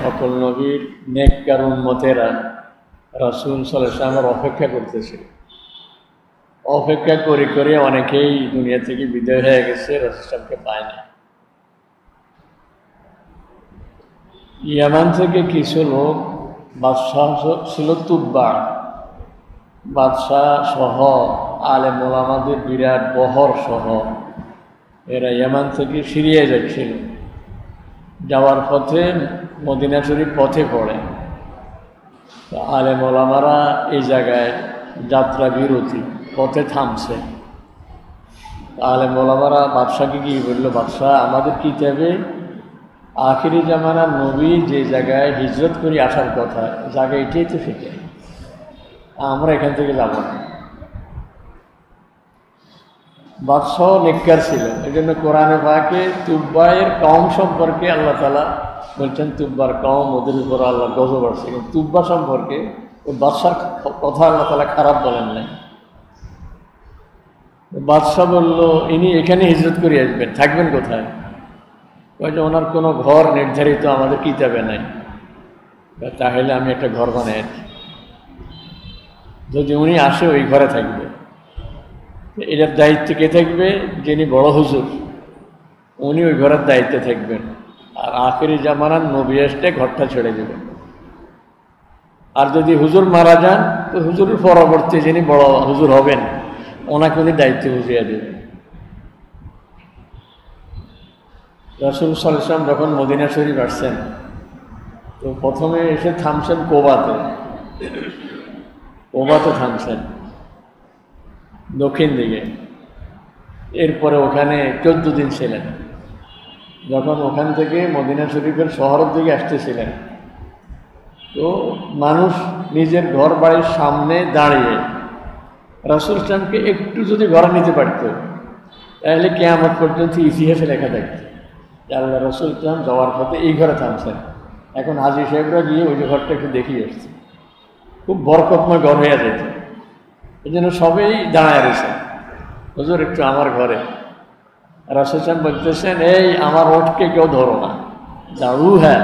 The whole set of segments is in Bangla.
সকল নবীর নেককার উম্মতেরা রাসূল সাল্লাল্লাহু আলাইহি ওয়াসাল্লামের অপেক্ষা করতেছিল। অপেক্ষা করে করে অনেকেই দুনিয়া থেকে বিদায় হয়ে গেছে, রাসূল সাল্লাল্লাহু আলাইহি ওয়াসাল্লামকে পায় না। ইয়ামান থেকে কিছু লোক, বাদশাহ ছিল তুব্বা, বাদশাহ সহ আলেম ওলামাদের বিরাট বহর সহ এরা ইয়ামান থেকে সিরিয়ায় যাচ্ছিল। যাওয়ার পথে মদিনা শরীফ পথে পড়ে। আলেম ওলামারা এই জায়গায় যাত্রা বিরতি, পথে থামছে। আলেম ওলামারা বাদশাকে গিয়ে বলল, বাদশাহ আমাদের কিতাবে আখিরি জামানার নবী যে জায়গায় হিজরত করে আসার কথা, জায়গা এটাই তো সেটা, আমরা এখান থেকে যাব না। বাদশাহ নেককার ছিল, এই জন্য কোরআনে পাকে তুব্বায়ের কওম সম্পর্কে আল্লাহ তাআলা বলছেন, তুব্বার কওম, ওদের উপর আল্লাহ গজব আসছে। কিন্তু তুব্বা সম্পর্কে ওই বাদশার কথা আল্লাহ তাআলা খারাপ বলেন নাই। বাদশাহ বলল, ইনি এখানে হিজরত করে আসবেন, থাকবেন কোথায়? ওই যে ওনার কোনো ঘর নির্ধারিত আমাদের কিতাবে নাই। তাহলে আমি একটা ঘর বানাই, যদি উনি আসে ওই ঘরে থাকবে। এটার দায়িত্ব কে থাকবে? যিনি বড় হুজুর, উনি ওই ঘরের দায়িত্বে থাকবেন। আর আখেরি জামানার নবী আসলে ঘরটা ছেড়ে দেবেন। আর যদি হুজুর মারা যান, তো হুজুরের পরবর্তী যিনি বড় হুজুর হবেন, ওনাকে উনি দায়িত্ব বুঝিয়ে দেবেন। রাসূল সাল্লাল্লাহু আলাইহি ওয়াসাল্লাম যখন মদিনা শরীফ আসছেন, তো প্রথমে এসে থামছেন কোবাতে। কোবাতে থামছেন দক্ষিণ দিকে। এরপরে ওখানে 14 দিন ছিলেন। যখন ওখান থেকে মদিনা শরীফের শহরের দিকে আসতেছিলেন, তো মানুষ নিজের ঘর বাড়ির সামনে দাঁড়িয়ে রাসূল সাল্লাল্লাহু একটু যদি ঘরে নিতে পারত, তাহলে কিয়ামত পর্যন্ত ইতিহাসে লেখা থাকত আল্লাহ রাসূল সাল্লাল্লাহু যাওয়ার পথে এই ঘরে থামছেন। এখন হাজী সাহেবরা গিয়ে ওই ঘরটা একটু দেখিয়ে আসছে, খুব বরকতময় ঘর হয়ে যেত। এই জন্য সবাই দাঁড়ায় রয়েছে, হুজুর একটু আমার ঘরে। রাসূল সাল্লাল্লাহু বলতেছেন, এই আমার ওটকে কেউ ধরো না, দাঁড়ু, হ্যাঁ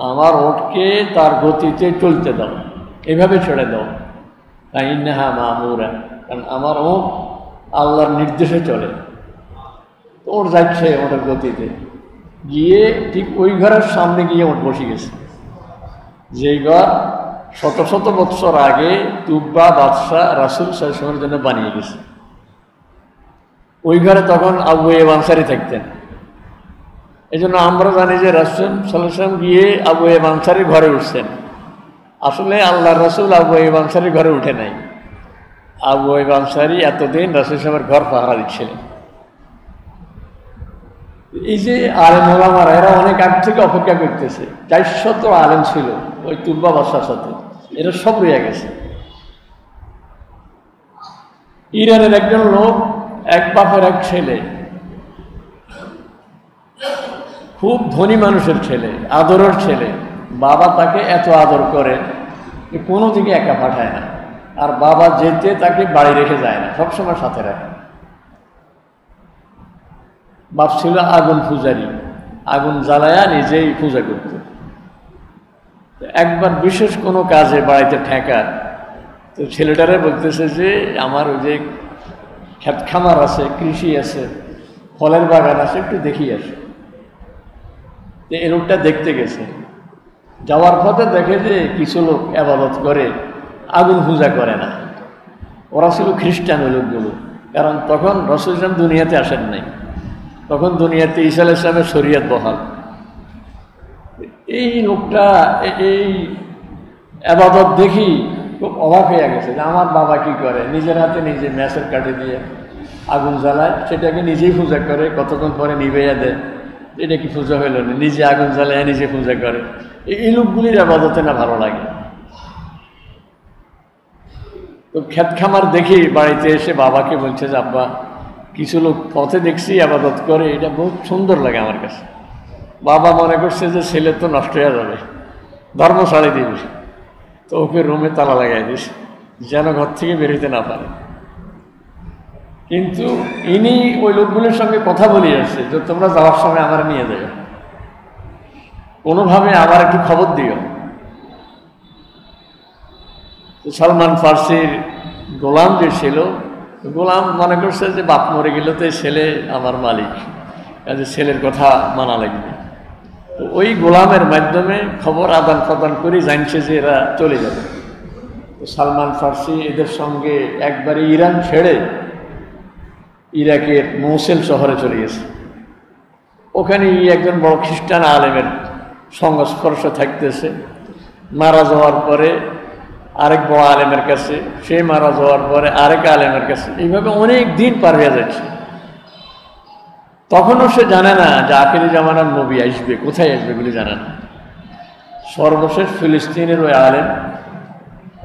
আমার ওটকে তার গতিতে চলতে দাও, এভাবে ছেড়ে দাও। ইন্নাহা মামুরা, কারণ আমার ওট আল্লাহর নির্দেশে চলে। ওর যাচ্ছে ওটার গতিতে, গিয়ে ঠিক ওই ঘরের সামনে গিয়ে ওট বসে গেছে, যেই ঘর শত শত বৎসর আগে তুব্বা বাদশাহ রাসূল সাল্লাল্লাহু আলাইহি ওয়াসাল্লামের জন্য বানিয়ে গেছে। ওই ঘরে তখন আবু আইয়ুব আনসারী থাকতেন। এই জন্য আমরা জানি যে রাসূল সাল্লাল্লাহু আলাইহি ওয়াসাল্লাম গিয়ে আবু আইয়ুব আনসারীর ঘরে উঠছেন। আসলে আল্লাহ রাসূল আবু আইয়ুব আনসারীর ঘরে উঠে নাই। আবু আইয়ুব আনসারী এতদিন রাসূল সাহেবের ঘর পাহারা দিচ্ছিলেন। এই যে আলেম ওলামারা, এরা অনেক আগ থেকে অপেক্ষা করতেছে। 400 আলেম ছিল ওই তুব্বা বাদশার সাথে, এরা সব রয়ে গেছে। ইরানের একজন লোক, এক বাপের এক ছেলে, খুব ধনী মানুষের ছেলে, আদরের ছেলে। বাবা তাকে এত আদর করে যে কোনো দিকে একা পাঠায় না, আর বাবা যেতে তাকে বাড়ি রেখে যায় না, সবসময় সাথে রাখে। বাপ ছিল আগুন পূজারী, আগুন জ্বালায়া নিজেই পূজা করত। একবার বিশেষ কোনো কাজে বাড়িতে ঠেকা, তো ছেলেটারে বলতেছে যে আমার ওই যে ক্ষেত খামার আছে, কৃষি আছে, ফলের বাগান আছে, একটু দেখি আসে। তো এই লোকটা দেখতে গেছে। যাওয়ার পথে দেখে যে কিছু লোক ইবাদত করে, আগুন পূজা করে না। ওরা ছিল খ্রিস্টান ওই লোকগুলো, কারণ তখন রাসূল সাল্লাল্লাহু দুনিয়াতে আসেন নাই, তখন দুনিয়াতে ঈসা আলাইহিস সালামের শরীয়ত বহাল। এই লোকটা এই ইবাদত দেখি খুব অবাক হয়ে গেছে যে আমার বাবা কি করে, নিজের হাতে নিজে ম্যাচের কাঠি দিয়ে আগুন জ্বালায়, সেটাকে নিজেই পূজা করে, কতক্ষণ পরে নিভাইয়া দেয়। এটা কি পূজা হইল না? নিজে আগুন জ্বালায় নিজে পূজা করে। এই লোকগুলির ইবাদতে না ভালো লাগে। তো ক্ষেত খামার দেখি বাড়িতে এসে বাবাকে বলছে যে আব্বা, কিছু লোক পথে দেখছি ইবাদত করে, এটা বহুত সুন্দর লাগে আমার কাছে। বাবা মনে করছে যে ছেলে তো নষ্ট হয়ে যাবে, ধর্ম ছাড়ে দিবি। তো ওকে রুমে তালা লাগাই দিস, যেন ঘর থেকে বেরোতে না পারে। কিন্তু ইনি ওই লোকগুলোর সঙ্গে কথা বলে আসছে যে তোমরা যাওয়ার সময় আমার নিয়ে যাবে। কোনোভাবে আমার একটু খবর দিও। সালমান ফার্সির গোলাম যে ছিল, গোলাম মনে করছে যে বাপ মরে গেল তো ছেলে আমার মালিক, কাজে ছেলের কথা মানা লাগবে। তো ওই গোলামের মাধ্যমে খবর আদান প্রদান করে জানছে যে এরা চলে যাবে। তো সালমান ফার্সি এদের সঙ্গে একবারে ইরান ছেড়ে ইরাকের মৌসেল শহরে চলে গেছে। ওখানে একজন বড় খ্রিস্টান আলেমের সংস্পর্শ থাকতেছে। মারা যাওয়ার পরে আরেক বড় আলেমের কাছে, সে মারা যাওয়ার পরে আরেক আলেমের কাছে, এইভাবে অনেক দিন পার হয়ে যাচ্ছে। তখনও সে জানে না যে আখেরি জামানার নবী আসবে, কোথায় আসবে বলে জানে না। সর্বশেষ ফিলিস্তিনের ওই আলেম,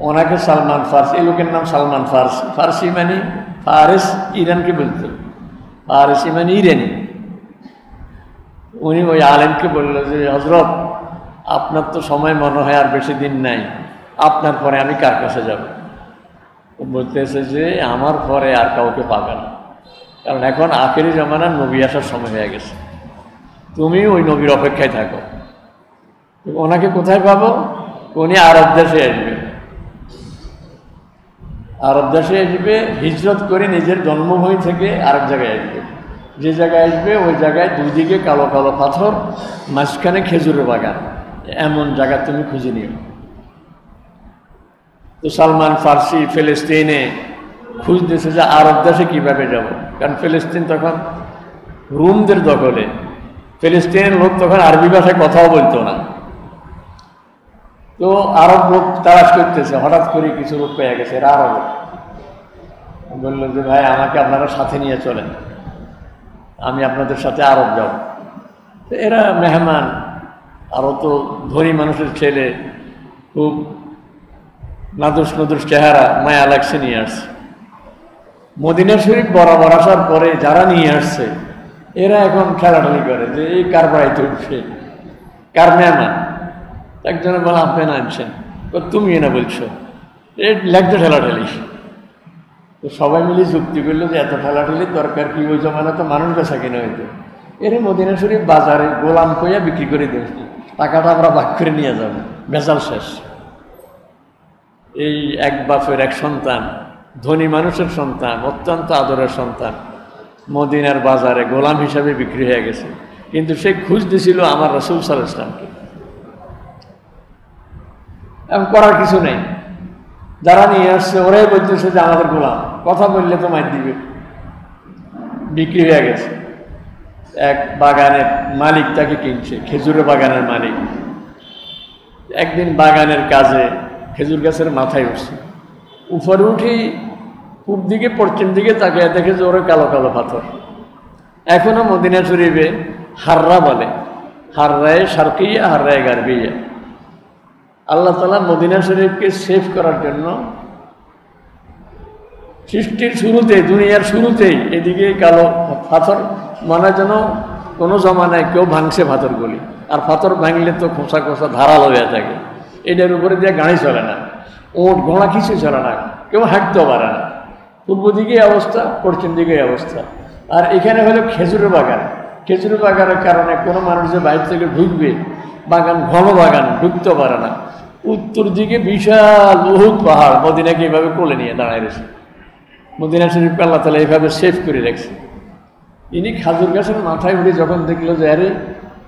ওনাকে সালমান ফার্সি, এই লোকের নাম সালমান ফার্সি, ফার্সি মানে ফারেস, ইরানকে বলতো, ফারেসি মানে ইরানি। উনি ওই আলেমকে বললো যে হজরত, আপনার তো সময় মনে হয় আর বেশি দিন নাই, আপনার পরে আমি কার কাছে যাব? বলতেছে যে আমার পরে আর কাউকে পাবে না, কারণ এখন আখেরি জামানার নবী আসার সময় হয়ে গেছে, তুমি ওই নবীর অপেক্ষায় থাকো। ওনাকে কোথায় পাবো? উনি আরব দেশে আসবে, আরব দেশে আসবে, হিজরত করে নিজের জন্মভূমি থেকে আরেক জায়গায় আসবে। যে জায়গায় আসবে ওই জায়গায় দুদিকে কালো কালো পাথর, মাঝখানে খেজুরের বাগান, এমন জায়গা তুমি খুঁজে নিও। তো সালমান ফার্সি ফিলিস্তিনে খুঁজতেছে যে আরব দেশে কীভাবে যাব, কারণ ফিলিস্তিন তখন রুমদের দখলে। ফিলিস্তিনের লোক তখন আরবি ভাষায় কথাও বলতো না। তো আরব লোক তালাশ করতেছে, হঠাৎ করে কিছু লোক পেয়ে গেছে, এরা আরব। বললো যে ভাই, আমাকে আপনারা সাথে নিয়ে চলেন, আমি আপনাদের সাথে আরব যাব। তো এরা মেহমান, আরও তো ধনী মানুষের ছেলে, খুব নাদুস নদুস চেহারা, মায়া লাগছে, নিয়ে আসছে। মদিনা শরীফ বরাবর আসার পরে যারা নিয়ে আসছে, এরা এখন খেলাটালি করে যে এই কার বাড়িতে উঠছে, কার মেহমান। একজনে বলে আপনি না আনছেন, তুমি এনা বলছো, এ লাগতো ঠেলাঠেলি। তো সবাই মিলে যুক্তি করলো যে এত ঠেলাঠেলির দরকার কি, ওই জমানা তো মানুষ বেচা কিনা হইতো। এরে মদিনা শরীফ বাজারে গোলাম কইয়া বিক্রি করে দেব, টাকাটা আমরা ভাগ করে নিয়ে যাব, বেচাল শেষ। এই এক বাপের এক সন্তান, ধনী মানুষের সন্তান, অত্যন্ত আদরের সন্তান, মদিনার বাজারে গোলাম হিসাবে বিক্রি হয়ে গেছে। কিন্তু সে খুঁজতেছিল আমার রাসূল সাল্লাল্লাহু আলাইহি ওয়াসাল্লামকে। এখন করার কিছু নেই, যারা নিয়ে আসছে ওরাই বলতেছে যে আমাদের গোলাম, কথা বললে তো মার দিবে। বিক্রি হয়ে গেছে। এক বাগানের মালিক তাকে কিনছে, খেজুরের বাগানের মালিক। একদিন বাগানের কাজে খেজুর গাছের মাথায় উঠছে, উপরে উঠেই পূব দিকে পশ্চিম দিকে তাকিয়ে দেখে যে ওরে কালো কালো পাথর। এখনো মদিনা শরীফে হাররা বলে, হাররায়ে শারকিয়া, হাররায়ে গারবিয়া। আল্লাহ তাআলা মদিনা শরীফকে সেভ করার জন্য সৃষ্টির শুরুতে, দুনিয়ার শুরুতেই এদিকে কালো পাথর, মানে যেন কোনো জমানায় কেউ ভাঙছে পাথরগুলি। আর পাথর ভাঙলে তো খোসা খোসা ধারালো হয়ে থাকে, এটার উপরে দিয়ে গাড়ি চলে না, ওট ঘোড়া কিছু চলে না, কেউ হাঁটতেও পারে না। পূর্ব দিকে অবস্থা, পশ্চিম দিকে অবস্থা। আর এখানে হলো খেজুরের বাগান। খেজুরের বাগানের কারণে কোনো মানুষ যে বাইরে থেকে ঢুকবে, বাগান ঘন বাগান, ঢুকতে পারে না। উত্তর দিকে বিশাল উহুদ পাহাড়, মদিনাকে এইভাবে কোলে নিয়ে দাঁড়ায় রয়েছে। মদিনা শরীফকে আল্লাহ তাআলা এইভাবে সেভ করে রাখছে। ইনি খেজুর গাছের মাথায় উঠে যখন দেখলো যে আরে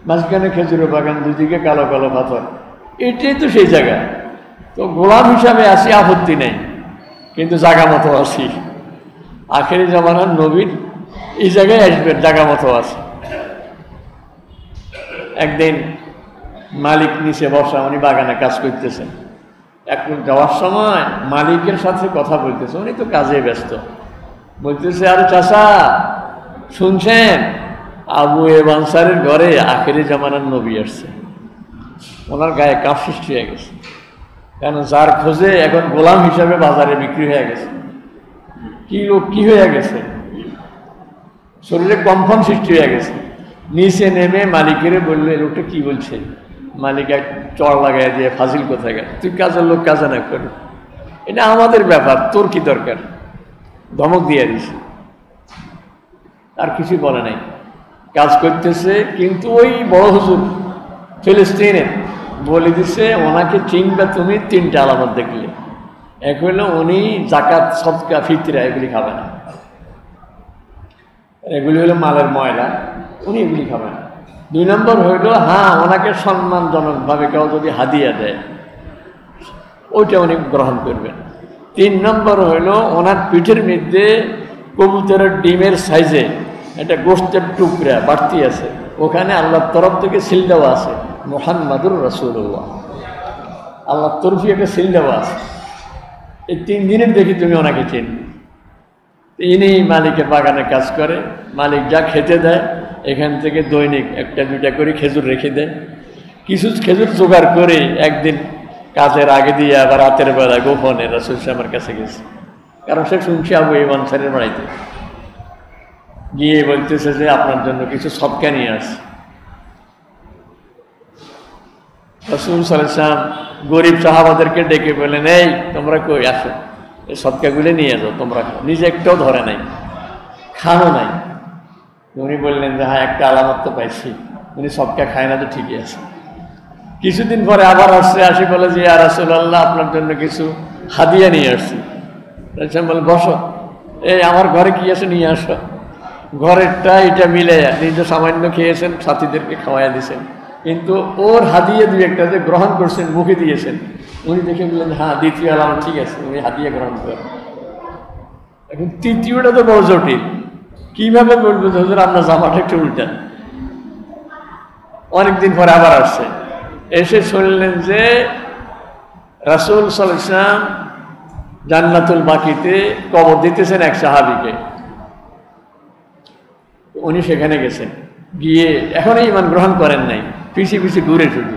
মাঝখানে খেজুরের বাগান, দুদিকে কালো কালো পাথর, এটাই তো সেই জায়গা। তো গোলাম হিসাবে আসি, আপত্তি নেই, কিন্তু জায়গা মতো আসি। আখেরি জামানার নবীর এই জায়গায় আসবেন, জায়গা মতো আসি। একদিন মালিক নিচে বসা, উনি বাগানে কাজ করতেছেন। এখন যাওয়ার সময় মালিকের সাথে কথা বলতেছে, উনি তো কাজে ব্যস্ত। বলতেছে, আরে চাচা শুনছেন, আবু আইয়ুব আনসারীর ঘরে আখেরি জামানার নবী আসছে। ওনার গায়ে কাঁপ সৃষ্টি হয়ে গেছে, কেন যার খোঁজে এখন গোলাম হিসাবে বাজারে বিক্রি হয়ে গেছে। কি লোক, কি হয়ে গেছে, শরীরে কম্পন সৃষ্টি হয়ে গেছে। নিচে নেমে মালিকের বললো, এই লোকটা কি বলছে। মালিক এক চড় লাগাই দিয়ে, ফাজিল কোথায় গেল, তুই কাজের লোক কাজে না কর, এটা আমাদের ব্যাপার, তোর কি দরকার, ধমক দিয়ে দিছে। আর কিছু বলে নাই, কাজ করতেছে। কিন্তু ওই বড় হুজুর ফিলিস্তিনে বলে দিচ্ছে ওনাকে চিনবে তুমি তিনটা আলামত দেখলে। এক হইল উনি জাকাত সদকা ফিতরা এগুলি খাবে না, এগুলি হলো মালের ময়লা, উনি এগুলি খাবেন। 2 নম্বর হইল হ্যাঁ ওনাকে সম্মানজনকভাবে কেউ যদি হাদিয়া দেয় ওইটা উনি গ্রহণ করবেন। 3 নম্বর হইল ওনার পিঠের মধ্যে কবুতরের ডিমের সাইজে একটা গোস্তের টুকরা বাড়তি আছে, ওখানে আল্লাহর তরফ থেকে সিল দেওয়া আছে মুহাম্মাদুর রাসূলুল্লাহ, আল্লাহর তরফে একটা সিল দেওয়া আছে। এই 3 দিনের দেখি তুমি ওনাকে চিনবে। ইনি মালিকের বাগানে কাজ করে, মালিক যা খেতে দেয় এখান থেকে দৈনিক 1-2টা করে খেজুর রেখে দেয়। কিছু খেজুর জোগাড় করে একদিন কাজের আগে দিয়ে আবার রাতের বেলা গোপনে রাসূল সাহেবের কাছে গেছে, কারণ সে শুনছে আবু আইয়ুব আনসারীর বাড়িতে গিয়ে বলতেছে যে আপনার জন্য কিছু সদকা নিয়ে আসে। রাসূল সাল্লাল্লাহু আলাইহি ওয়াসাল্লাম গরিব সাহাবাদেরকে ডেকে বললেন, এই তোমরা কই আসো, এই সদকাগুলি নিয়ে যাও, তোমরা নিজে একটাও ধরে নাই, খানো নাই। উনি বললেন যে হ্যাঁ একটা আলামত তো পাইছি, উনি সদকা খায় না তো ঠিকই আছে। কিছুদিন পরে আবার আসি বলে যে ইয়া রাসূলুল্লাহ আপনার জন্য কিছু হাদিয়া নিয়ে আসছি। বলে বসো, এই আমার ঘরে কি আছে নিয়ে আসো। ঘরেরটা এটা মিলে নিজে সামান্য খেয়েছেন, সাথীদেরকে খাওয়াইয়া দিয়েছেন, কিন্তু ওর হাদিয়া 2-1টা যে গ্রহণ করছেন মুখে দিয়েছেন, উনি দেখে বললেন হ্যাঁ দ্বিতীয় আলামত ঠিক আছে, উনি হাদিয়া গ্রহণ করেন। এখন তৃতীয়টা তো বড় জটিল, কিভাবে বলবো যে হুজুর আপনার জামাটা একটু উল্টান। অনেকদিন পরে আবার আসছে, এসে শুনলেন যে রাসূল সাল্লাল্লাহু আলাইহি ওয়াসাল্লাম জান্নাতুল বাকিতে কবর দিতেছেন এক সাহাবীকে। উনি সেখানে গেছেন, গিয়ে এখনই ঈমান গ্রহণ করেন নাই, পিছিয়ে পিছিয়ে ঘুরে শুধু।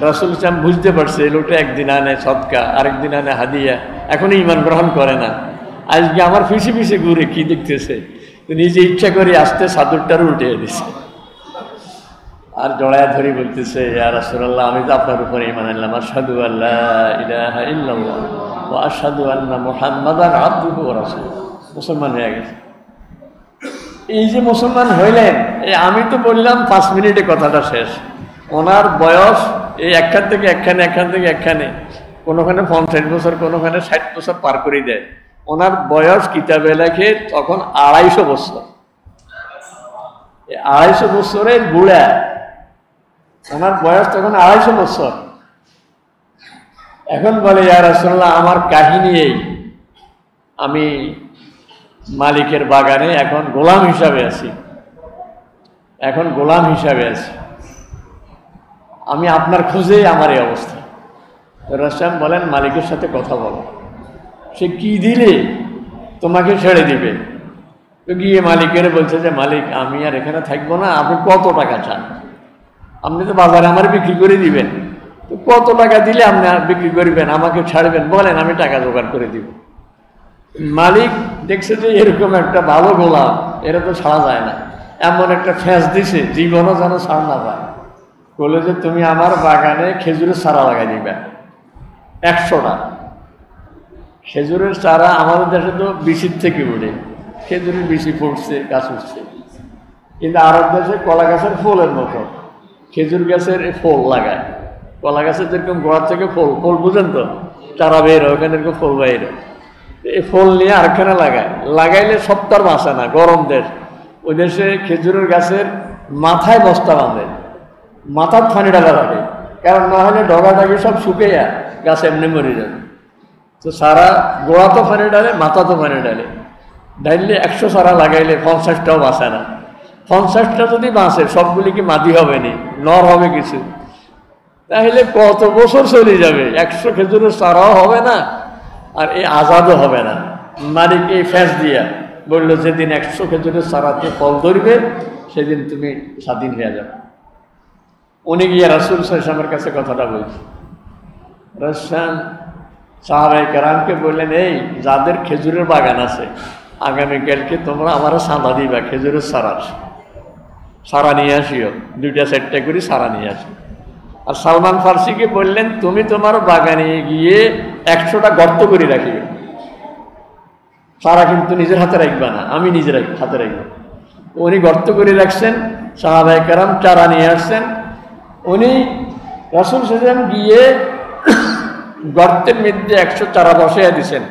রাসূল সাল্লাল্লাহু বুঝতে পারছে লোকটা একদিন আনে সদকা, আরেকদিন আনে হাদিয়া, এখনই ঈমান গ্রহণ করে না। আজকে আমার পিছিয়ে পিছিয়ে ঘুরে কি দেখতেছে, নিজে ইচ্ছা করে আসতে চাদরটার উল্টে দিচ্ছে আর জড়ায় ধরে বলতেছে ইয়া রাসূলুল্লাহ আমি তো আপনার উপরে ঈমান আনলাম, আশহাদু আল্লা ইলাহা ইল্লাল্লাহ ওয়া আশহাদু আন্না মুহাম্মাদান আবদুহু ওয়া রাসূলুহু। মুসলমান হয়ে গেছে। এই যে মুসলমান হইলেন, আমি তো বললাম 5 মিনিটে কথাটা শেষ। ওনার বয়স এই একখান থেকে একখানে, কোনোখানে 50 বছর, কোনোখানে 60 বছর পার করে দেয়। ওনার বয়স কিতাবে লেখে তখন 250 বছর। 250 বছরের বুড়া, ওনার বয়স তখন 250 বছর। এখন বলে ইয়া রাসূলুল্লাহ আমার কাহিনী এই, আমি মালিকের বাগানে এখন গোলাম হিসাবে আছি, আমি আপনার খোঁজেই আমার এই অবস্থা। রাসূল বলেন মালিকের সাথে কথা বলো, সে কি দিলে তোমাকে ছেড়ে দিবে। তো গিয়ে মালিকের বলছে যে মালিক আমি আর এখানে থাকবো না, আপনি কত টাকা চান? আপনি তো বাজারে আমার বিক্রি করে দিবেন, তো কত টাকা দিলে আপনি বিক্রি করবেন, আমাকে ছাড়বেন, বলেন আমি টাকা জোগাড় করে দিব। মালিক দেখছে যে এরকম একটা ভালো গোলাম, এরা তো ছাড়া যায় না, এমন একটা ফ্যাঁস দিছে জীবনও যেন ছাড় না পায়। বলে যে তুমি আমার বাগানে খেজুরের চারা লাগাই দিবে 100টা। খেজুরের চারা আমাদের দেশে তো বিচির থেকে উঠে, খেজুরের বিচি পড়ছে, গাছ উঠছে, কিন্তু আরব দেশে কলা গাছের ফুলের মতো খেজুর গাছের ফল লাগায়। কলা গাছের যেরকম গোড়ার থেকে ফল বুঝেন তো, চারা বের হয়, ওখানে এরকম ফল বাইরে, এই ফল নিয়ে আরেকখানে লাগাইলে সপ্তাহ বাঁচে না। গরম দেশ, ওই দেশে খেজুরের গাছের মাথায় বস্তা বাঁধে, মাথার ফানি ডালা থাকে, কারণ না হলে ডগাটাকে সব শুকিয়ে গাছ এমনি মরে যাবে। তো সারা গোড়া তো ফানি ডালে, মাথা তো ফানি ডাললে 100 চারা লাগাইলে 50টাও বাঁচে না। 50টা যদি বাঁচে সবগুলি কি মাটি হবে নি, নর হবে কিছু, তাহলে কত বছর চলে যাবে, 100 খেজুরের চারাও হবে না, আর এই আজাদও হবে না। মালিক এই ফ্যাঁস দিয়া বললো যেদিন 100 খেজুরের চারাতে ফল ধরবে সেদিন তুমি স্বাধীন হয়ে যাবে। উনি গিয়ে রাসূল সাল্লাল্লাহু আলাইহি ওয়াসাল্লামের কাছে কথাটা বলছে। রাসূল সাহাবায়ে কেরামকে বললেন এই যাদের খেজুরের বাগান আছে আগামীকালকে তোমরা আমার চাঁদা দিবা, খেজুরের চারা নিয়ে আসিও, 2টা-4টা করে চারা নিয়ে আসি। আর সালমান ফার্সিকে বললেন তুমি তোমার বাগানে গিয়ে 100টা গর্ত করে রাখিবে, চারা কিন্তু নিজের হাতে রাখবা না, আমি নিজের হাতে রাখবো। উনি গর্ত করে রাখছেন, সাহাবায়ে কেরাম চারা নিয়ে আসছেন, উনি রাসূল সাল্লাল্লাহু আলাইহি ওয়াসাল্লাম গিয়ে গর্তের মধ্যে 100 চারা বসাইয়া দিছেন।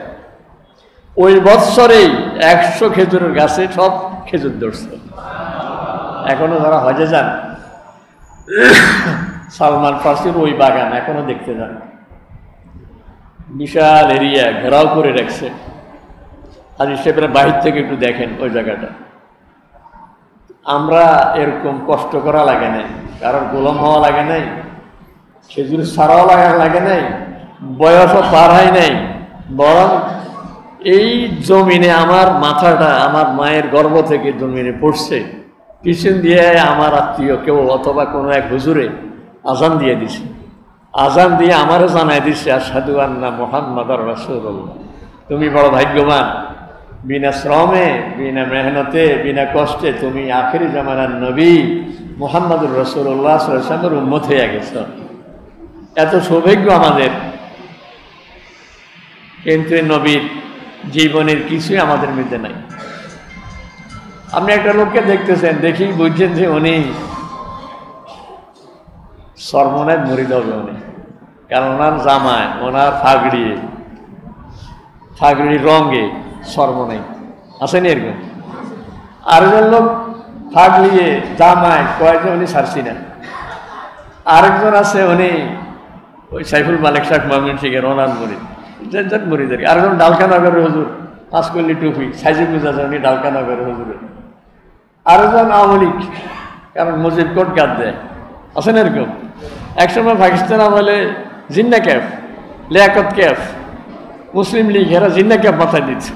ওই বৎসরেই 100 খেজুরের গাছে সব খেজুর ধরছে। এখনো যারা হজে যান, সালমান ফার্সির ওই বাগান এখনো দেখতে যান, বিশাল এরিয়া ঘেরাও করে রাখছে। আর সেখানে বাহির থেকে একটু দেখেন ওই জায়গাটা। আমরা এরকম কষ্ট করা লাগে নাই, কারোর গোলাম হওয়া লাগে নাই, খেজুর ছাড়াও লাগে নাই, বয়সও পার হয় নাই, বরং এই জমিনে আমার মাথাটা আমার মায়ের গর্ভ থেকে জমিনে পড়ছে, পিছন দিয়ে আমার আত্মীয় কেউ অথবা কোনো এক হুজুরে আজান দিয়ে দিছে। আজান দিয়ে আমারও জানাই দিচ্ছে আশহাদু আন্না মুহাম্মাদুর রাসূলুল্লাহ। তুমি বড় ভাগ্যবান, বিনা শ্রমে, বিনা মেহনতে, বিনা কষ্টে তুমি আখিরি জামানার নবী মুহাম্মাদুর রাসূলুল্লাহ সাল্লাল্লাহু আলাইহি ওয়াসাল্লামের উম্মত হয়ে গেছ। এত সৌভাগ্য আমাদের। কিন্তু নবীর জীবনের কিছুই আমাদের মধ্যে নাই। আপনি একটা লোককে দেখতেছেন, দেখি বুঝছেন যে উনি সর্বনায় মরিদ হবে উনি, কারণ ওনার জামায়, ওনার ফাগড়ির রঙে সর্বনাই আসেনি এরকম। আরেকজন লোক ফাগড়িয়ে জামায় কয়েকজন উনি ছাড়ছি না। আরেকজন আছে উনি ওই সাইফুল মালিক শাহ মমিন সিংয়ের ওনার মরিদ, মরিদ আর কি। আরেকজন ডালকানগরের হুজুর, পাঁচকল্লি টুপি সাইজি বুঝা যায় উনি ডালকানগরের হুজুরের। আরেকজন আওয়ামী লীগ, কারণ মুজিব কোট গাদ দেয়, আছেন এরকম। একসময় পাকিস্তান আমলে জিন্না ক্যাফ, লিয়াকত ক্যাফ, মুসলিম লীগ এরা জিন্না ক্যাফ মাথায় দিচ্ছে।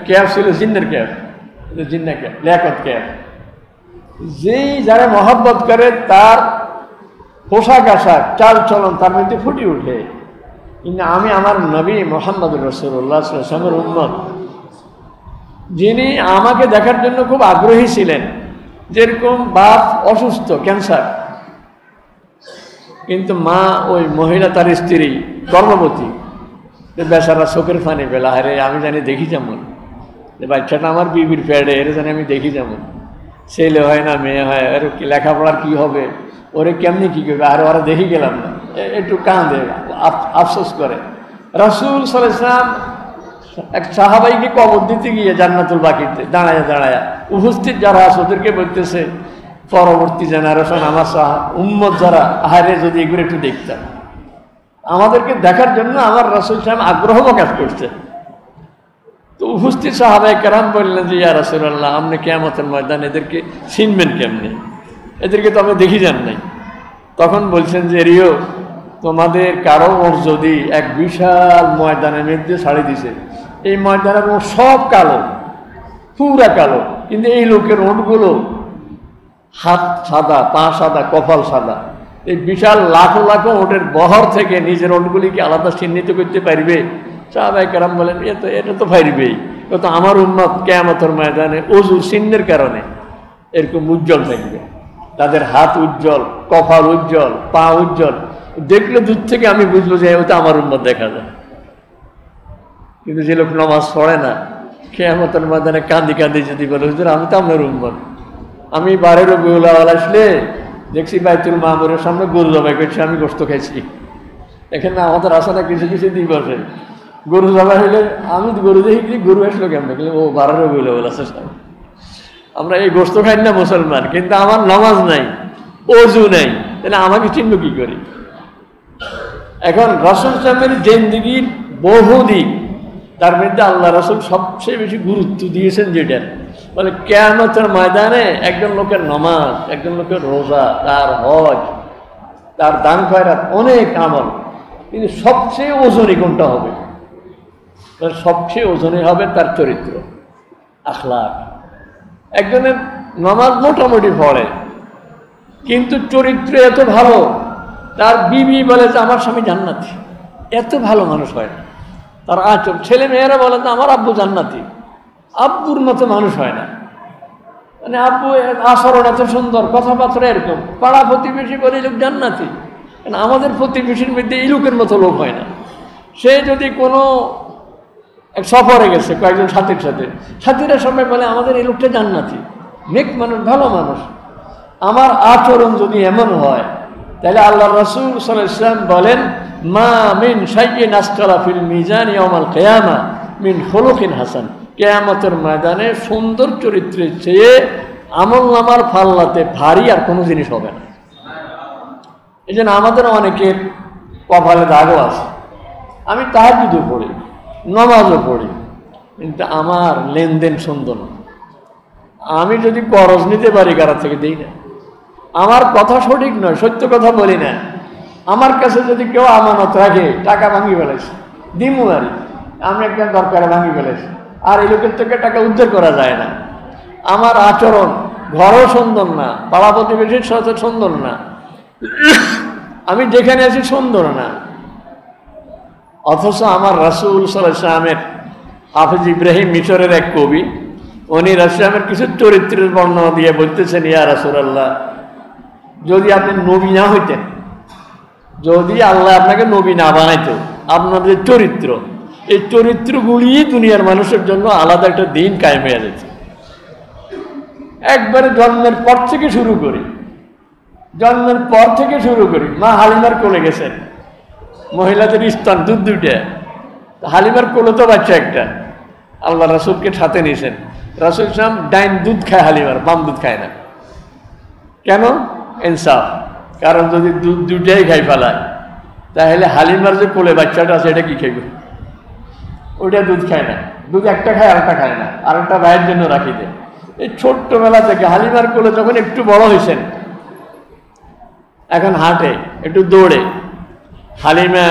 ক্যাফ ছিল জিন্নার cap, Jinnah cap, Liaquat cap. যেই যারা মহব্বত করে তার পোশাক আশাক চাল চলন তার মধ্যে ফুটে উঠে। কিন্তু আমি আমার নবী মুহাম্মদুর রাসূলুল্লাহ সাল্লাল্লাহু আলাইহি ওয়াসাল্লামের উম্মত, যিনি আমাকে দেখার জন্য খুব আগ্রহী ছিলেন। যেরকম বাপ অসুস্থ, ক্যান্সার, কিন্তু মা ওই মহিলা তার স্ত্রী গর্ভবতী, বেচারা চোখের ফানি পেলা, আরে আমি জানি দেখি যেমন বাচ্চাটা আমার বিবির প্যাডে, এর জানি আমি দেখি যেমন, ছেলে হয় না মেয়ে হয়, এর লেখাপড়ার কি হবে, ওরে কেমনি কী করবে, আর ওরা দেখি গেলাম না, একটু কাঁদে, আফসোস করে। রাসূল সাল্লাল্লাহু আলাইহি ওয়াসাল্লাম এক সাহাবাইকে কবর দিতে গিয়ে জান্নাতুল বাকিতে দাঁড়ায় উপস্থিত যারা আছে ওদেরকে বলতেছে, পরবর্তী জেনারেশন আমার উম্মত যারা, আহারে যদি এগুলো একটু দেখতাম। আমাদেরকে দেখার জন্য আমার রাসূল সাহেব আগ্রহ প্রকাশ করছে। তো উপস্থিত সাহাবায়ে কেরাম বললেন যে ইয়া রাসূলুল্লাহ, আপনি কিয়ামতের ময়দানে এদেরকে চিনবেন কেমনে, এদেরকে তো আমি দেখি যান নাই। তখন বলছেন যে রিও, তোমাদের কারো ওর যদি এক বিশাল ময়দানের মধ্যে ছাড়ি দিছে, এই ময়দানের ওর সব কালো, পুরা কালো, কিন্তু এই লোকের ওটগুলো হাত সাদা, পা সাদা, কপাল সাদা। এই বিশাল লাখো লাখো ওটের বহর থেকে নিজের ওটগুলিকে আলাদা চিহ্নিত করতে পারবে? সাহাবায়ে কেরাম বলেন এটা তো পারবেই, তো আমার উম্মত কিয়ামতের ময়দানে ওযু চিহ্নের কারণে এরকম উজ্জ্বল থাকবে, তাদের হাত উজ্জ্বল, কপাল উজ্জ্বল, পা উজ্জ্বল, দেখলে দূর থেকে আমি বুঝবো যে ওটা আমার উম্মত দেখা যায়। কিন্তু যে লোক নামাজ পড়ে না, কিয়ামতের ময়দানে কাঁদি কাঁদি যদি বলে হুজুর আমি তো আপনার উম্মত, আমি বারে রবিউল আউয়াল আসলে দেখছি বাইতুল মামুরের সামনে গরু জবাই করছে, আমি গোশত খাইছি। এখানে আমাদের আসে না কিছু কিছু দিই বসে গরু জবাই হইলে আমি গরু দেখি, গরু আসলো কেমন, ও বারে রবিউল আউয়াল আছে। আমরা এই গোশত খাই না মুসলমান, কিন্তু আমার নামাজ নাই, ওযু নাই, তাহলে আমাকে চিনব কি করি? এখন রাসূল সাহেবের জিন্দেগীর বহু দিক, তার মধ্যে আল্লাহ রাসূল সবচেয়ে বেশি গুরুত্ব দিয়েছেন যেটা বলে কিয়ামতের ময়দানে একজন লোকের নামাজ, একজন লোকের রোজা, তার হজ, তার দান খয়রাত, অনেক আমল, কিন্তু সবচেয়ে ওজনী কোনটা হবে? সবচেয়ে ওজনী হবে তার চরিত্র, আখলাক। একজনের নামাজ মোটামুটি পড়ে, কিন্তু চরিত্র এত ভালো, তার বিবি বলে যে আমার স্বামী জান্নাতি, এত ভালো মানুষ হয় না। তার আচরণ, ছেলে মেয়েরা বলে যে আমার আব্বু জান্নাতি, আব্বুর মতো মানুষ হয় না। মানে আব্বু আচরণ এত সুন্দর, কথাবার্তা এরকম, পাড়া প্রতিবেশী বলে লোক জান্নাতি, আমাদের প্রতিবেশীর মধ্যে এই লোকের মতো লোক হয় না। সে যদি কোনো এক সফরে গেছে কয়েকজন সাথীরা সবাই বলে আমাদের এই লোকটা জান্নাতি, নেক মানুষ, ভালো মানুষ। আমার আচরণ যদি এমন হয় তাহলে আল্লাহ রাসূল সাল্লাল্লাহু আলাইহি ওয়াসাল্লাম বলেন, মা মিন শাইইন আসকালা ফিল মিজান ইয়াউমাল কিয়ামা মিন খুলুকিন হাসান। কিয়ামতের ময়দানে সুন্দর চরিত্রের চেয়ে আমলনামার পাল্লাতে ভারী আর কোনো জিনিস হবে না। এই জন্য আমাদের অনেকের কপালে দাগও আছে। আমি তাহাজ্জুদও পড়ি, নামাজও পড়ি, কিন্তু আমার লেনদেন সুন্দর না। আমি যদি করজ নিতে পারি কারা থেকে দিই না, আমার কথা সঠিক নয়, সত্য কথা বলি না। আমার কাছে যদি কেউ আমানত রাখে, টাকা ভাঙি ফেলেছে, দিমু আরি আমি একটা দরকারে ভাঙি ফেলেছি, আর এই লোকের থেকে টাকা উদ্ধার করা যায় না। আমার আচরণ ঘরও সুন্দর না, পাড়া প্রতিবেশীর সাথে সুন্দর না, আমি যেখানে আছি সুন্দর না। অথচ আমার রাসূল সাল্লাল্লাহু আলাইহি ওয়াসাল্লামের হাফেজ ইব্রাহিম মিশরের এক কবি, উনি রাসূলের কিছু চরিত্রের বর্ণনা দিয়ে বলতেছেন, ইয়া রাসূলুল্লাহ, যদি আপনি নবী না হইতেন, যদি আল্লাহ আপনাকে নবী না বানাইতো, আপনার যে চরিত্র, এই চরিত্রগুলি দুনিয়ার মানুষের জন্য আলাদা একটা দিন কায়েম হয়ে যেত। একবারে জন্মের পর থেকে শুরু করি, মা হালিমার কোলে গেছেন, মহিলাদের স্তন দুধ দুইটা, হালিমার কোলে তো বাচ্চা একটা, আল্লাহ রাসূলকে সাথে নিয়েছেন। রাসূল সাহেব ডাইন দুধ খায় হালিমার, বাম দুধ খায় না। কেন? ইনসাফ। কারণ যদি দুধ দুটাই খাই ফেলায়, তাহলে হালিমার যে কোলে বাচ্চাটা আছে এটা কি খাইবে? ওইটা দুধ খায় না, দুধ একটা খায় আরেকটা খায় না, আরেকটা ভাইয়ের জন্য রাখি দেয়। এই ছোট্টবেলা থেকে হালিমার কোলে যখন একটু বড় হয়েছেন, এখন হাঁটে, একটু দৌড়ে, হালিমা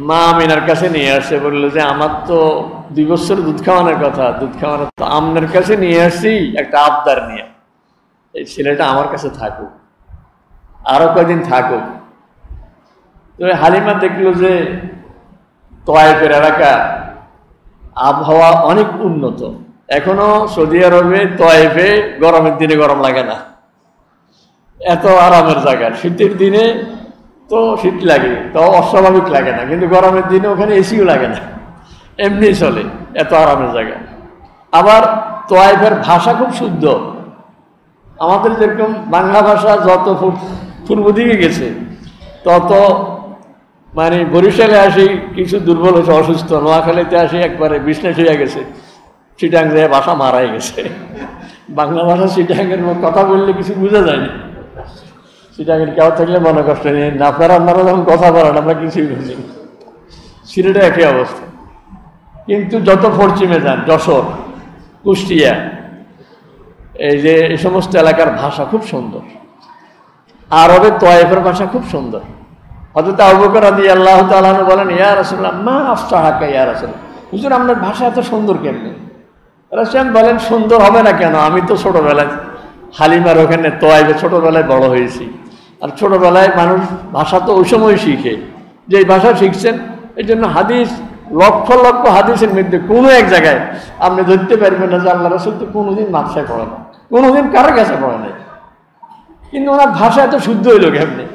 মা আমিনার কাছে নিয়ে আসছে, বললো যে আমার তো 2 বছর দুধ খাওয়ানোর কথা, দুধ খাওয়ানোর তো আপনার কাছে নিয়ে আসছি একটা আবদার নিয়ে, এই ছেলেটা আমার কাছে থাকুক, আরো কয়দিন থাকুক। তো হালিমা দেখলো যে তয়েফের এলাকা আবহাওয়া অনেক উন্নত, এখনো সৌদি আরবে তয়েফে গরমের দিনে গরম লাগে না, এত আরামের জায়গা। শীতের দিনে তো শীত লাগে, তাও অস্বাভাবিক লাগে না, কিন্তু গরমের দিনে ওখানে এসিও লাগে না, এমনি চলে, এত আরামের জায়গা। আবার তয়েফের ভাষা খুব শুদ্ধ। আমাদের যেরকম বাংলা ভাষা যত পূর্ব দিকে গেছে, তত মানে বরিশালে আসি কিছু দুর্বল হয়েছে, অসুস্থ, নোয়াখালীতে আসি একবারে বিষ্ণেশ হয়ে গেছে, চিটাং যায় ভাষা মারাই গেছে। বাংলা ভাষা চিটাংয়ের কথা বললে কিছু বোঝা যায়নি। চিটাংয়ের কেউ থাকলে মনে কষ্ট নেই, আপনারা যখন কথা বলেন আমরা কিছুই বুঝি। সিলেটে একই অবস্থা। কিন্তু যত পশ্চিমে যান, যশোর, কুষ্টিয়া, এই সমস্ত এলাকার ভাষা খুব সুন্দর। আরবের তয়েফের ভাষা খুব সুন্দর। হযরত আবু বকর রাদিয়াল্লাহু তাআলা আনহু বলেন, ইয়া রাসূলুল্লাহ মা আফসাহাকা ইয়া রাসূলুল্লাহ, হুজুর আপনার ভাষা এত সুন্দর কেমনে? রাসূল বলেন, সুন্দর হবে না কেন? আমি তো ছোটবেলায় হালিমার ওখানে তয়েফে ছোটবেলায় বড় হয়েছি, আর ছোটবেলায় মানুষ ভাষা তো ওই সময় শিখে, যে ভাষা শিখছেন। এই জন্য হাদিস, লক্ষ লক্ষ হাদিসের মধ্যে কোনো এক জায়গায় আপনি ধরতে পারবেন না যে আল্লাহ রাসূল তো কোনোদিন মাদ্রাসায় পড়ে না, কোনোদিন কারো কাছে পড়ে নাই, কিন্তু ওনার ভাষা এত শুদ্ধ হইল কেমনে?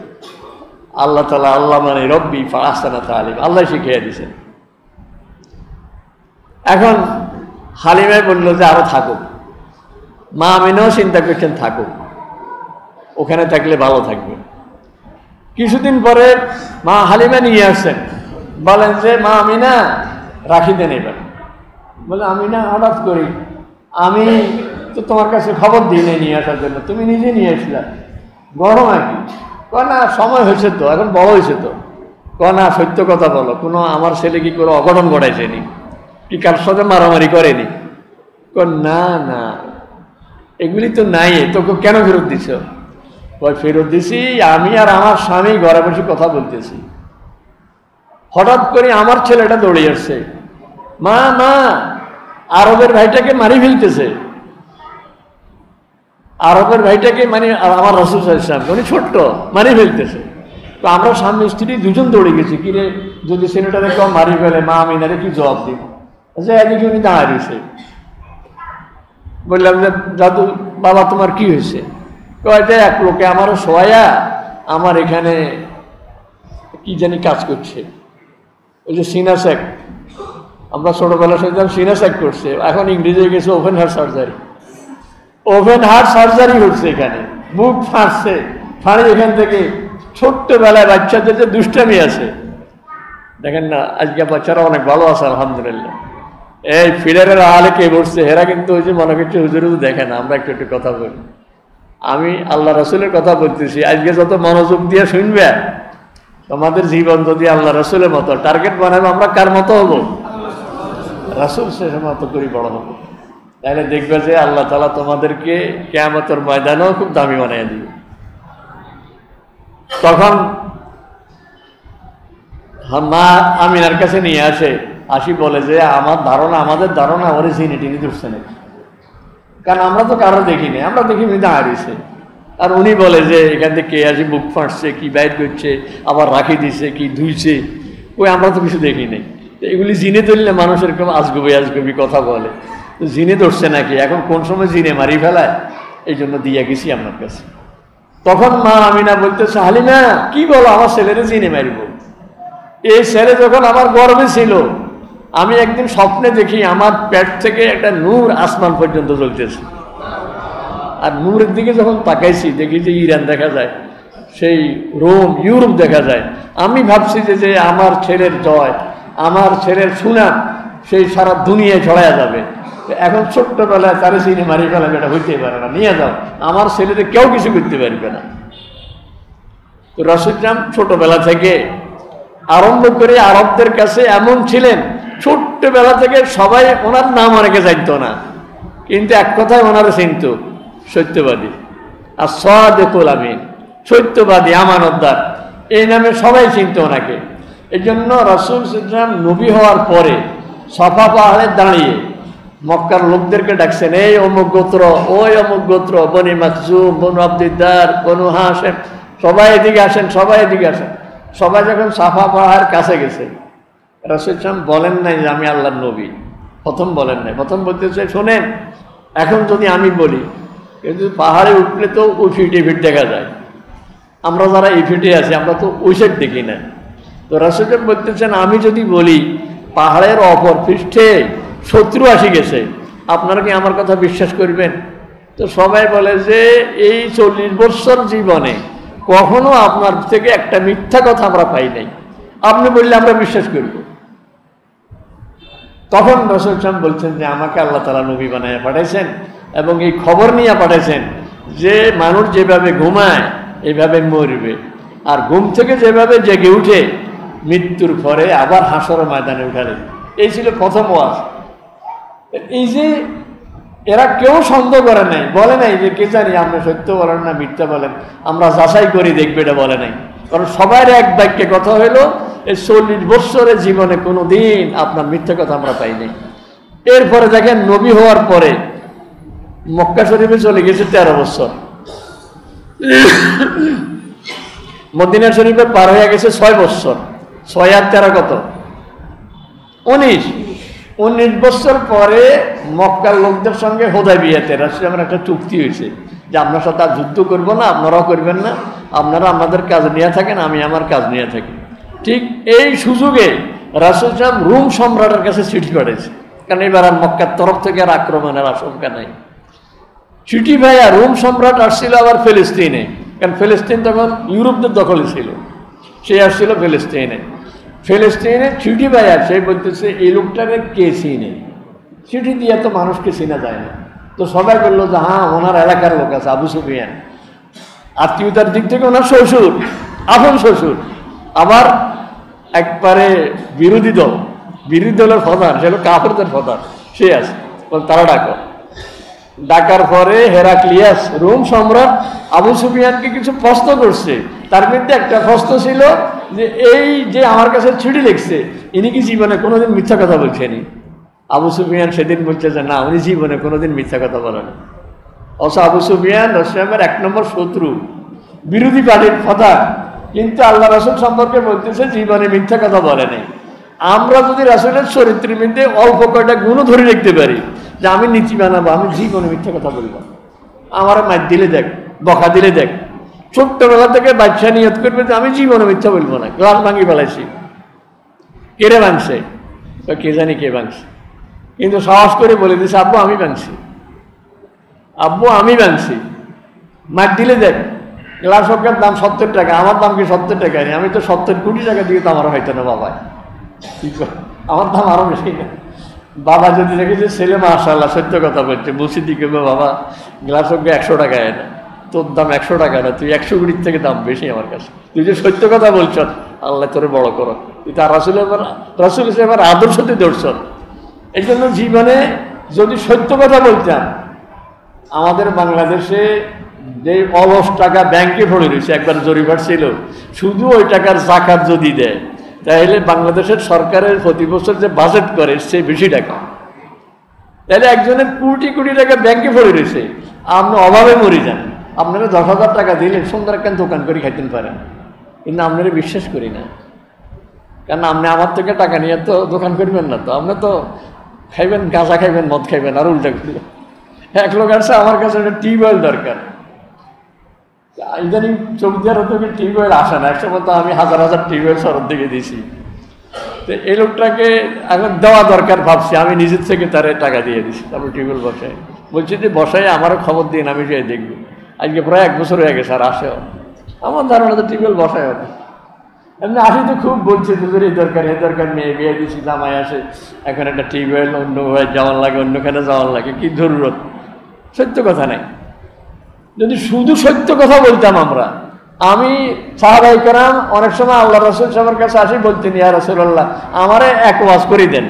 আল্লাহ তাআলা, আল্লাহ মানে রব্বি ফাহসানা তালিম, আল্লাহ শিখিয়ে দিয়েছেন। এখন হালিমায় বলল যে আরো থাকুক। মা আমিনাও চিন্তা করছেন থাকুক, ওখানে থাকলে ভালো থাকবে। কিছুদিন পরে মা হালিমা নিয়ে আসছেন, বলেন যে মা আমিনা রাখি দেন এবার। বলে আমিনা হঠাৎ করি, আমি তো তোমার কাছে খবর দিই নাই নিয়ে আসার জন্য, তুমি নিজে নিয়ে আসলা, গরম আর কি? না সময় হয়েছে তো, এখন বড় হয়েছে তো। না সত্য কথা বলো, কোনো আমার ছেলে কি করে অঘটন ঘটাইছেনি, কি কার সাথে মারামারি করেনি? না না, এগুলি তো নাই, তোকে কেন ফেরত দিছ? ফেরত দিছি আমি আর আমার স্বামী ঘরে বসে কথা বলতেছি, হঠাৎ করে আমার ছেলেটা দৌড়ে আসছে, মা মা আরবের ভাইটাকে মারি ফেলতেছে, আরবের ভাইটাকে মানে আমার রাসূল সাল্লাল্লাহু আলাইহি ওয়াসাল্লাম, উনি ছোট্ট, মারি ফেলতেছে। তো আমরা স্বামী স্ত্রী দুজন দৌড়ে গেছি, কিরে যদি ছেলেটাকে কেউ মারি ফেলে মা আমিনারে কি জবাব দিব? যে এদিকে উনি দাঁড়িয়ে রয়েছে। বললাম যে দাদু বাবা তোমার কি হয়েছে? কয়টা এক লোকে আমারও শোয়া আমার এখানে কি জানি কাজ করছে, ওই যে সিনাসেক, আমরা ছোটবেলা শুনতাম সিনাসেক করছে, এখন ইংরেজি গেছে open heart surgery. Open heart surgery হচ্ছে এখানে, বুক ফাঁসছে, ফাঁড়ি এখান থেকে ছোট্টবেলায় বাচ্চাদের যে দুষ্টামি আছে, দেখেন না আজকে বাচ্চারা অনেক ভালো আছে আলহামদুলিল্লাহ। এই ফিডারের আলে কে বসছে, এরা কিন্তু ওই যে মনে করছে হুজুর দেখে না, আমরা একটু একটু কথা বলি। আমি আল্লাহ রাসূলের কথা বলতেছি, আজকে যত মনোযোগ দিয়ে শুনবে, তোমাদের জীবন যদি আল্লাহ রাসূলের মতো টার্গেট বানাবো, আমরা কার মতো হবো? রাসূল শেষের মতো করে বড় হবো। তাহলে দেখবে যে আল্লাহ তাআলা তোমাদেরকে কিয়ামতের ময়দানেও খুব দামি বানিয়ে দিবে। তখন মা আমিনার কাছে নিয়ে আসি বলে যে আমাদের ধারণা ওরে চিনি টিনি ধরছে নাকি, কারণ আমরা তো কারো দেখিনি, আমরা দেখি দাঁড়িয়েছে। আর উনি বলে যে এখান থেকে কে আসি বুক ফাঁটছে, কি বাইর করছে, আবার রাখি দিছে, কি ধুইছে, ওই আমরা তো কিছু দেখি নাই। তো এগুলি জিনে ধরলে মানুষ এরকম আজগবি কথা বলে, তো জিনে ধরছে নাকি, এখন কোন সময় জিনে মারি ফেলায়, এই জন্য দিয়ে গেছি আপনার কাছে। তখন মা আমিনা বলতেছে, হালিমা কি বলো, আমার ছেলেরে জিনে মারিব। এই ছেলে যখন আমার গর্ভে ছিল, আমি একদিন স্বপ্নে দেখি আমার পেট থেকে একটা নূর আসমান পর্যন্ত জ্বলতেছে। আর নূরের দিকে যখন তাকাইছি, দেখি যে ইরান দেখা যায়, সেই রোম, ইউরোপ দেখা যায়। আমি ভাবছি যে আমার ছেলের জয়, আমার ছেলের সুনাম সেই সারা দুনিয়ায় ছড়াইয়া যাবে। এখন ছোট্টবেলায় তারে চিনে মারি ফেলাবে, এটা হইতে পারে না, নিয়ে যাও, আমার ছেলেদের কেউ কিছু করতে পারবে না। তো রাসূল ছোটবেলা থেকে আরম্ভ করে আরবদের কাছে এমন ছিলেন, ছোট্টবেলা থেকে সবাই ওনার নাম অনেকে জানতো না, কিন্তু এক কথায় ওনারা চিনত, সত্যবাদী। আর সাদিকুল আমিন, সত্যবাদী, আমানতদার, এই নামে সবাই চিনত ওনাকে। এই জন্য রাসূল সাল্লাল্লাহু নবী হওয়ার পরে সাফা পাহাড়ে দাঁড়িয়ে মক্কার লোকদেরকে ডাকছেন, এই অমুক গোত্র, ওই অমুক গোত্র, বনি মাখজুম, বনু আব্দিদ্দার, বনু হাশিম, সবাই এদিকে আসেন, সবাই এদিকে আসেন। সবাই যখন সাফা পাহাড় কাছে গেছে, রাসূল সাল্লাল্লাহু বলেন নাই যে আমি আল্লাহর নবী, প্রথম বলেন নাই। প্রথম বলতেছে, শোনেন, এখন যদি আমি বলি, কিন্তু পাহাড়ে উঠলে তো ওই ফিট এই ফিট দেখা যায়, আমরা যারা এই ফিটে আছি আমরা তো ওই সাইড দেখি না। তো রাসূল সাল্লাল্লাহু বলতেছেন, আমি যদি বলি পাহাড়ের অপর পৃষ্ঠে শত্রু আসি গেছে, আপনারা কি আমার কথা বিশ্বাস করবেন? তো সবাই বলে যে এই 40 বছর জীবনে কখনো আপনার থেকে একটা মিথ্যা কথা আমরা পাই নাই, আপনি বললে আমরা বিশ্বাস করব। তখন রাসূল সাল্লাল্লাহু বলছেন যে আমাকে আল্লাহ তাআলা নবী বানায় পাঠাইছেন, এবং এই খবর নিয়ে পাঠাইছেন যে মানুষ যেভাবে ঘুমায় এইভাবে মরবে, আর ঘুম থেকে যেভাবে জেগে উঠে মৃত্যুর পরে আবার হাসরের ময়দানে উঠাবে। এই ছিল প্রথম ওয়াজ। এই যে এরা কেউ সন্দেহ করে নাই, বলে নাই যে কে জানি আপনি সত্য বলেন না মিথ্যা বলেন, আমরা যাচাই করি দেখবে, এটা বলে নাই। কারণ সবার এক বাক্যে কথা হইলো, এই 40 বছরের জীবনে কোনো দিন আপনার মিথ্যা কথা আমরা পাই নাই। এরপরে দেখেন নবী হওয়ার পরে মক্কা শরীফে চলে গেছে 13 বছর, মদিনা শরীফে পার হয়ে গেছে 6 বছর, 6 আর 13 কত? 19 বছর পরে মক্কার লোকদের সঙ্গে হুদায়বিয়াতে রাসূলের একটা চুক্তি হয়েছে যে আপনার সাথে আর যুদ্ধ করব না, আপনারাও করবেন না, আপনারা আমাদের কাজ নিয়ে থাকেন, আমি আমার কাজ নিয়ে থাকি। ঠিক এই সুযোগে রাসূল সাহেব রোম সম্রাটের কাছে চিঠি পাঠিয়েছে, কারণ এবার আর মক্কার তরফ থেকে আর আক্রমণের আশঙ্কা নাই। চিঠি ভাইয়া রোম সম্রাট আসছিল আবার ফিলিস্তিনে, কারণ ফিলিস্তিন তখন ইউরোপদের দখলে ছিল, সে আসছিল ফিলিস্তিনে। চিঠি ভাইয়া সে বলতেছে এই লোকটাকে কে চিনে, চিঠি দিয়ে তো মানুষকে চেনা যায় না। তো সবাই বললো যে হ্যাঁ ওনার এলাকার লোক আছে, আবু সুফিয়ান, আত্মীয়তার দিক থেকে ওনার শ্বশুর, আপন শ্বশুর, আবার একবারে বিরোধী দলের প্রধান, সে হলো কাফেরদের প্রধান, সে আছে। তারা ডাকার পরে হেরাক্লিয়াস রোম সম্রাট আবু সুফিয়ানকে কিছু প্রশ্ন করছে। তার মধ্যে একটা প্রশ্ন ছিল যে এই যে আমার কাছে চিঠি লিখছে, ইনি কি জীবনে কোনোদিন মিথ্যা কথা বলছেনি? আবু সুফিয়ান সেদিন বলছে যে না, উনি জীবনে কোনোদিন মিথ্যা কথা বলেন। অবশ্য আবু সুফিয়ান রাসূলের 1 নম্বর শত্রু, বিরোধী পার্টির প্রধান, কিন্তু আল্লাহ রাসূল সম্পর্কে বলতেছে জীবনে মিথ্যা কথা বলে নাই। আমরা যদি রাসূলের চরিত্রের মধ্যে অল্প কয়টা গুণ ধরে রাখতে পারি যে আমি নীতি বানাবো, আমি জীবনে মিথ্যা কথা বলবো, আমার মার দিলে দেখ, বকা দিলে দেখ, ছোট্টবেলা থেকে বাচ্চা নিয়ত করবে যে আমি জীবনে মিথ্যা বলবো না, গ্লাস ভাঙি ফেলাইছি, কেড়ে ভাঙছে, কে জানি কে ভাঙছে, কিন্তু সাহস করে বলে দিয়েছে আব্বু আমি ভাঙছি, আব্বু আমি ভাঙছি, মার দিলে দেখ, গ্লাসকের দাম 70 টাকা, আমার দাম কি 70 টাকা নেই? আমি তো 70 কোটি টাকা দিয়ে তো আমার হয়তো না বাবা, কি করে আমার দাম আরো বেশি না। বাবা যদি দেখেছে ছেলে মাশাআল্লাহ সত্য কথা বলছে, বসি দিকে বাবা গ্লাসকে 100 টাকায় না, তোর দাম 100 টাকা না, তুই 100 কোটির থেকে দাম বেশি আমার কাছে, তুই যে সত্য কথা বলছ আল্লাহ তোরে বড় করো, তুই তার রাসূল হিসেবে আদর্শতে দর্শ। এই জন্য জীবনে যদি সত্য কথা বলতাম, আমাদের বাংলাদেশে যে অলস টাকা ব্যাংকে পড়ে রয়েছে, একবার জরিমার ছিল, শুধু ওই টাকার যাকাত যদি দেয় তাহলে বাংলাদেশের সরকারের প্রতি বছর যে বাজেট করে সে বেশি টাকা। তাহলে একজনের কোটি কোটি টাকা ব্যাংকে পড়ে রয়েছে, আপনি অভাবে মরে যান, আপনারা 10,000 টাকা দিলে সুন্দর একটা দোকান করে খাইতেন পারেন, কিন্তু আপনারা বিশ্বাস করি না, কারণ আপনি আমার থেকে টাকা নিয়ে তো দোকান করবেন না, তো আপনি তো খাইবেন গাঁজা খাইবেন, মদ খাইবেন, আর উল্টা করবে। এক লোক আসছে আমার কাছে একটা টিউবওয়েল দরকার, ইদানিং সৌদি আরব থেকে টিউবওয়েল আসে না, একসময় তো আমি হাজার হাজার টিউবওয়েল শহর থেকে দিয়েছি। তো এই লোকটাকে এখন দেওয়া দরকার ভাবছি, আমি নিজের থেকে তারে টাকা দিয়ে দিচ্ছি, তারপর টিউবওয়েল বসাই, বলছি যে বসাই আমারও খবর দিন, আমি যাই দেখবো। আজকে প্রায় 1 বছর হয়ে গেছে আর আসেও, আমার ধারণা তো টিউবওয়েল বসাই হবে। এমনি আসি তো খুব বলছে দুধের এই দরকার, এই দরকার, মেয়ে বিয়ে দিচ্ছি, জামাই আসে, এখন একটা টিউবওয়েল অন্য যাওয়ার লাগে, অন্যখানে যাওয়ার লাগে, কি জরুরত? সত্য কথা নাই। যদি শুধু সত্য কথা বলতাম আমরা, আমি সাহাবায়ে কেরাম অনেক সময় আল্লাহ রাসূল সাহেবের কাছে আসি, বলতেন ইয়া রাসূলুল্লাহ আমারে এক ওয়াজ করে দেন,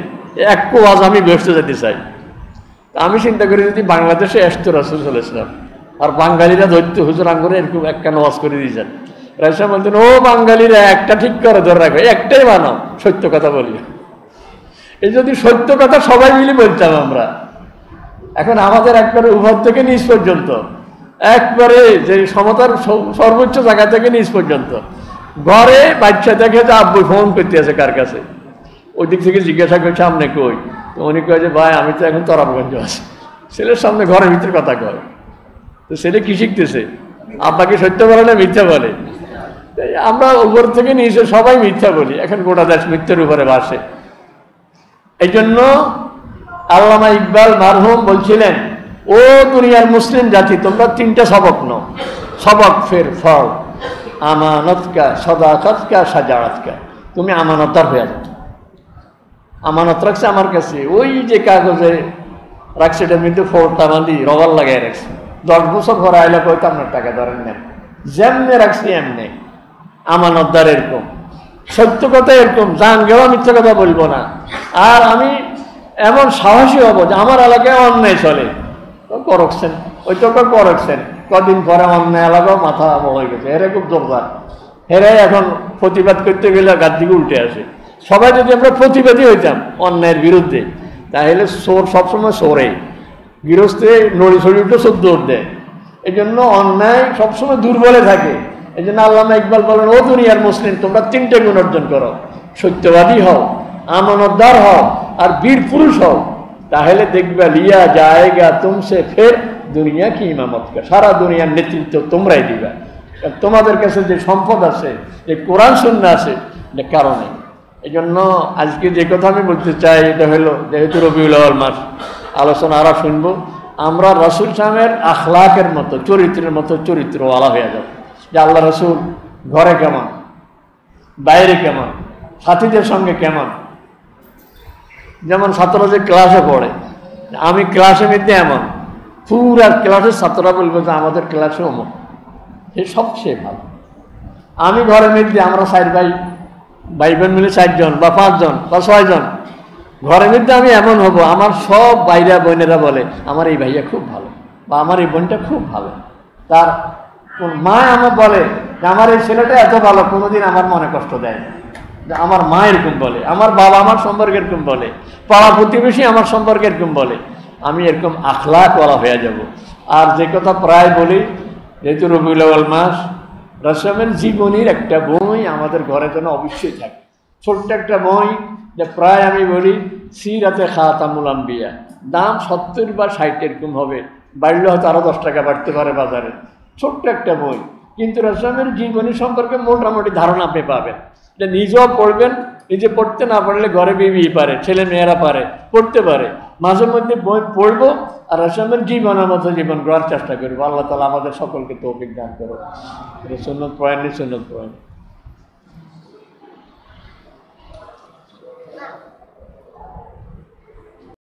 এক ওয়াজ আমি ব্যস্ত যেতে চাই। আমি চিন্তা করি যদি বাংলাদেশে আসতো রাসূল সাল্লাল্লাহু আলাইহি ওয়াসাল্লাম, আর বাঙালিরা ধরতো হুজুর আঙ্গুরে এরকম একটা ওয়াজ করে দিয়েছেন, রাসূল বলতেন ও বাঙালিরা একটা ঠিক করে ধরে রাখো, একটাই মানো, সত্য কথা বলি। এই যদি সত্য কথা সবাই মিলে বলতাম আমরা, এখন আমাদের একবারে উপর থেকে নিচ পর্যন্ত, একবারে যে সমতার সর্বোচ্চ জায়গা থেকে নিচ পর্যন্ত, ঘরে বাচ্চা দেখে যে আব্বু ফোন করতে আছে কার কাছে, ওই দিক থেকে জিজ্ঞাসা করছে সামনে কই, তো উনি কয় যে ভাই আমি তো এখন তরাবগঞ্জ আছি। ছেলের সামনে ঘরের ভিতরে কথা কয়, তো ছেলে কি শিখতেছে, আব্বাকে সত্য বলে না মিথ্যা বলে? আমরা উপর থেকে নিচে সবাই মিথ্যা বলি, এখন গোটা দেশ মিথ্যার উপরে বাসে। এই জন্য আল্লামা ইকবাল মারহুম বলছিলেন, ও দুনিয়ার মুসলিম জাতি, তোমরা 3টা সবক নাও, সবক ফের ফল, আমানতকা, সদাকতকা, সাজাআতকা। তুমি আমানতদার হয়ে যাও। আমানত রাখছে আমার কাছে, ওই যে কাগজে রাখছে, এটার মধ্যে ফোরটা বাঁধি রবার লাগাই রাখছে, 10 বছর পরে আইলে কইতো আপনার টাকা ধরেন নেন, যেমনে রাখছি এমনি। আমানতদার এরকম, সত্য কথা এরকম, জান গেও মিথ্যা কথা বলবো না। আর আমি এমন সাহসী হব যে আমার এলাকায় অন্যায় চলে, করছেন ওই তো করছেন, কদিন পরে অন্যায় এলাকাও মাথা হয়ে গেছে, এরা খুব জোরদার, এরাই এখন প্রতিবাদ করতে গেলে গাছ দিকে উল্টে আসে। সবাই যদি আমরা প্রতিবাদী হইতাম অন্যায়ের বিরুদ্ধে, তাহলে চোর সবসময় চোরে, গৃহস্থে নড়ি ছড়ি উঠে চোর দৌড় দেয়। এই জন্য অন্যায় সবসময় দুর্বলে থাকে। এই জন্য আল্লামা ইকবাল বলেন, ও দুনিয়ার মুসলিম, তোমরা 3টে গুণ অর্জন করো, সত্যবাদী হও, আমানতদার হও, আর বীর পুরুষ হও, তাহলে দেখবে লিয়া যায়গা তুমসে ফের দুনিয়া কি ইমামত কা, সারা দুনিয়ার নেতৃত্ব তোমরাই দিবা। তোমাদের কাছে যে সম্পদ আছে, যে কোরআন সুন্নাহ আছে, যে কারণে। এই জন্য আজকে যে কথা আমি বলতে চাই, এটা হলো যেহেতু রবিউল আউয়াল মাস, আলোচনা আরো শুনবো, আমরা রাসূল সাহেবের আখলাকের মতো, চরিত্রের মতো চরিত্রওয়ালা হয়ে যাব। যে আল্লাহ রাসূল ঘরে কেমন, বাইরে কেমন, সাথীদের সঙ্গে কেমন। যেমন ছাত্ররা যে ক্লাসে পড়ে, আমি ক্লাসে মধ্যে এমন, পুরা ক্লাসের ছাত্ররা বলবো যে আমাদের ক্লাসে অমুক, সে সবচেয়ে ভালো। আমি ঘরের মধ্যে, আমরা 4 ভাই বোন মিলে 4 জন বা 5 জন বা 6 জন, ঘরের মধ্যে আমি এমন হব, আমার সব ভাইরা বোনেরা বলে আমার এই ভাইয়া খুব ভালো, বা আমার এই বোনটা খুব ভালো। তার মা আমার বলে যে আমার এই ছেলেটা এত ভালো, কোনোদিন আমার মনে কষ্ট দেয় না। আমার মা এরকম বলে, আমার বাবা আমার সম্পর্কে এরকম বলে, পাড়া প্রতিবেশী আমার সম্পর্কে এরকম বলে। আমি এরকম আখলাকওয়ালা হয়ে যাব। আর যে কথা প্রায় বলি, যেহেতু রবিউল আউয়াল মাস, রাসূলের জীবনীর একটা বই আমাদের ঘরে যেন অবশ্যই থাকে, ছোট্ট একটা বই, যে প্রায় আমি বলি সিরাতে খাতামুল আম্বিয়া, দাম 70 বা 60 এরকম হবে, বাড়লে হয়তো আরও 10 টাকা বাড়তে পারে বাজারে। ছোট্ট একটা বই, কিন্তু রাসূলের জীবনী সম্পর্কে মোটামুটি ধারণা আপনি পাবেন। যে নিজেও পড়বেন, নিজে পড়তে না পারলে ঘরে বিবি পারে, ছেলে মেয়েরা পারে, পড়তে পারে, মাঝে মধ্যে বই পড়বো আর রাসূলের জীবনের মতো জীবন গড়ার চেষ্টা করবো। আল্লাহ তাআলা আমাদের সকলকে তৌফিক দান করুন। সুন্নত পয়েন্ট